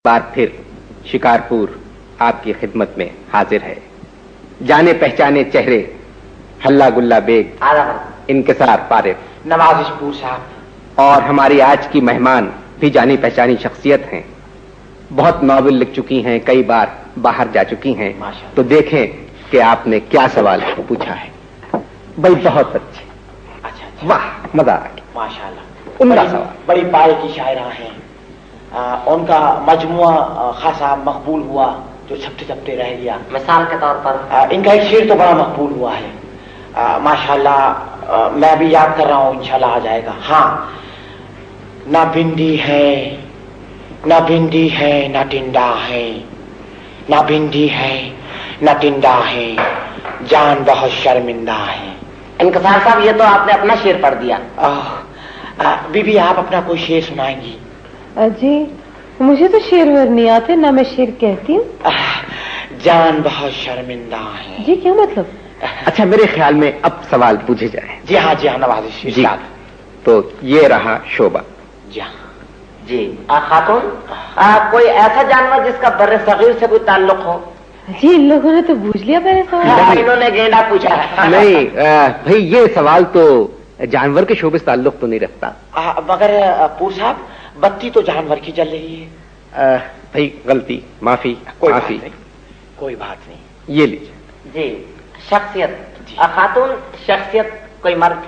बार फिर शिकारपुर आपकी खिदमत में हाजिर है। जाने पहचाने चेहरे हल्ला गुल्ला बेग, इनकिसार पारिफ, नवाजिशपुर साहब और हमारी आज की मेहमान भी जानी पहचानी शख्सियत हैं। बहुत नॉवेल लिख चुकी हैं, कई बार बाहर जा चुकी हैं। तो देखें कि आपने क्या सवाल पूछा है। भाई बहुत अच्छे, अच्छा वाह, मजा आ गया, माशाल्लाह। उम्दा सवाल। बड़ी पाए की शायरा हैं। उनका मजमुआ खासा मकबूल हुआ जो छपटे छपटे रह गया। मिसाल के तौर पर इनका एक शेर तो बड़ा मकबूल हुआ है। माशाल्लाह, मैं भी याद कर रहा हूँ, इंशाल्लाह आ जाएगा। हाँ, ना भिंडी है, ना भिंडी है, ना टिंडा है, ना भिंडी है, ना टिंडा है, जान बहुत शर्मिंदा है। इनकसार साहब, ये तो आपने अपना शेर पढ़ दिया। बीबी, आप अपना कोई शेर सुनाएंगी? जी, मुझे तो शेर वर नहीं आते, ना मैं शेर कहती हूँ। जान बहुत शर्मिंदा है। जी, क्या मतलब? अच्छा, मेरे ख्याल में अब सवाल पूछे जाए। जी हाँ, जी हाँ, नवाजिश जी। तो ये रहा शोभा। जी हाँ जी। खातून, कोई ऐसा जानवर जिसका बर्रे सगीर से कोई ताल्लुक हो? जी, इन लोगों ने तो पूछ लिया पहले सवाल। इन्होंने गेंडा पूछा है। नहीं भाई, ये सवाल तो जानवर के शोबे से ताल्लुक तो नहीं रखता। मगर पूर साहब, बत्ती तो जानवर की जल रही है। भाई गलती, माफी, कोई माफी। बात नहीं, कोई बात नहीं। ये लीजिए। जी, शख्सियत। खातून, शख्सियत कोई मर्द?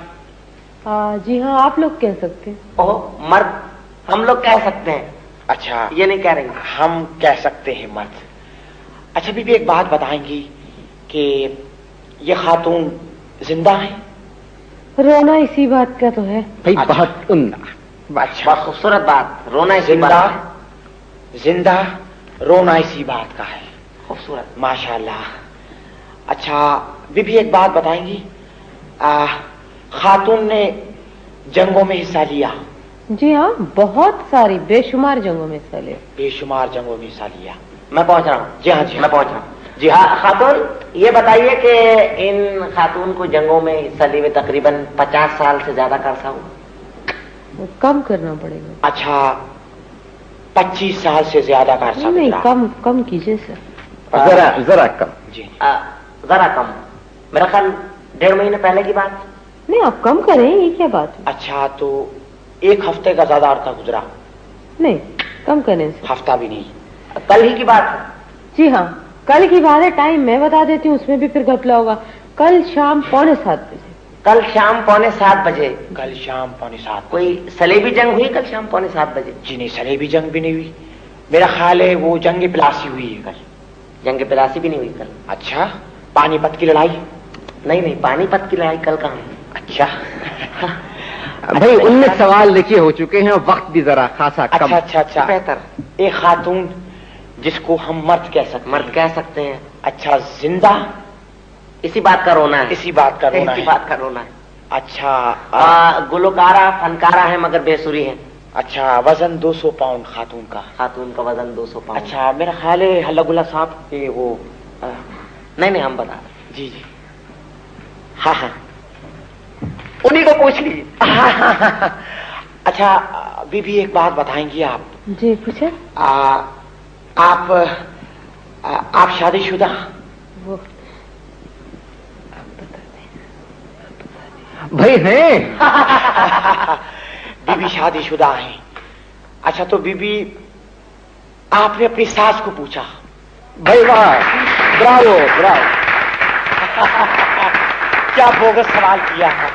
जी हाँ, आप लोग कह सकते हैं। ओह, मर्द हम लोग कह सकते हैं। अच्छा, ये नहीं कह रही। हम कह सकते हैं मर्द। अच्छा बीबी, एक बात बताएंगी कि ये खातून जिंदा है? रोना इसी बात का तो है। भाई अच्छा। बहुत उम्दा। अच्छा, बहुत खूबसूरत बात। रोना इसी जिंदा, बात है। जिंदा, रोना इसी बात का है। खूबसूरत। माशाल्लाह। अच्छा बीबी, एक बात बताएंगी, खातून ने जंगों में हिस्सा लिया? जी हाँ, बहुत सारी बेशुमार जंगों में हिस्सा लिया। बेशुमार जंगों में हिस्सा लिया। मैं पहुंच रहा हूँ। जी हाँ, जी मैं हाँ, पहुंच रहा हूँ। जी हाँ। खातून, ये बताइए कि इन खातून को जंगों में हिस्सा लिए तकरीबन 50 साल से ज्यादा का अरसा हुआ। वो कम करना पड़ेगा। अच्छा, 25 साल से ज्यादा का अरसा नहीं, गुजरा। कम कीजिए सर। जरा जरा कम। जी। जरा कम, मेरा ख्याल 1.5 महीने पहले की बात। नहीं, आप कम करें, ये क्या बात है? अच्छा, तो 1 हफ्ते का ज्यादा अरसा गुजरा? नहीं, कम करें सर। हफ्ता भी नहीं? कल ही की बात है। जी हाँ, कल की बात है। टाइम मैं बता देती हूँ, उसमें भी फिर घपला होगा। कल शाम 6:45 बजे। कल शाम 6:45 बजे। कल शाम 6:45। कोई सलेबी जंग हुई कल शाम 6:45 बजे? जी नहीं, सलेबी जंग भी नहीं हुई। मेरा ख्याल है वो जंग प्लासी हुई है कल। जंग पिलासी भी नहीं हुई कल? अच्छा, पानीपत की लड़ाई? नहीं, पानीपत की लड़ाई कल कहाँ? अच्छा भाई 19 सवाल देखिए हो चुके हैं, वक्त भी जरा खासा कम। अच्छा अच्छा अच्छा। बेहतर। एक खातून जिसको हम मर्द कह सकते हैं। मर्द कह सकते हैं। अच्छा, जिंदा? इसी बात का रोना है। इसी बात का रोना इसी है। बात का रोना है। अच्छा, गुलकारा फनकारा है मगर बेसुरी है। अच्छा, वजन 200 पाउंड खातून का? खातून का वजन 200 पाउंड। अच्छा, मेरा ख्याल है हल्ला गुल्ला साहब के वो नहीं, हम बता रहे। जी जी, हाँ हाँ, उन्हीं को पूछ लीजिए। अच्छा बीबी, एक बात बताएंगी आप? जी, पूछे। आप शादीशुदा? वो भाई हैं। बीबी शादीशुदा हैं। अच्छा, तो बीबी आपने अपनी सास को पूछा? भाई वाह, ब्रावो ब्रावो। क्या बोगस सवाल किया है।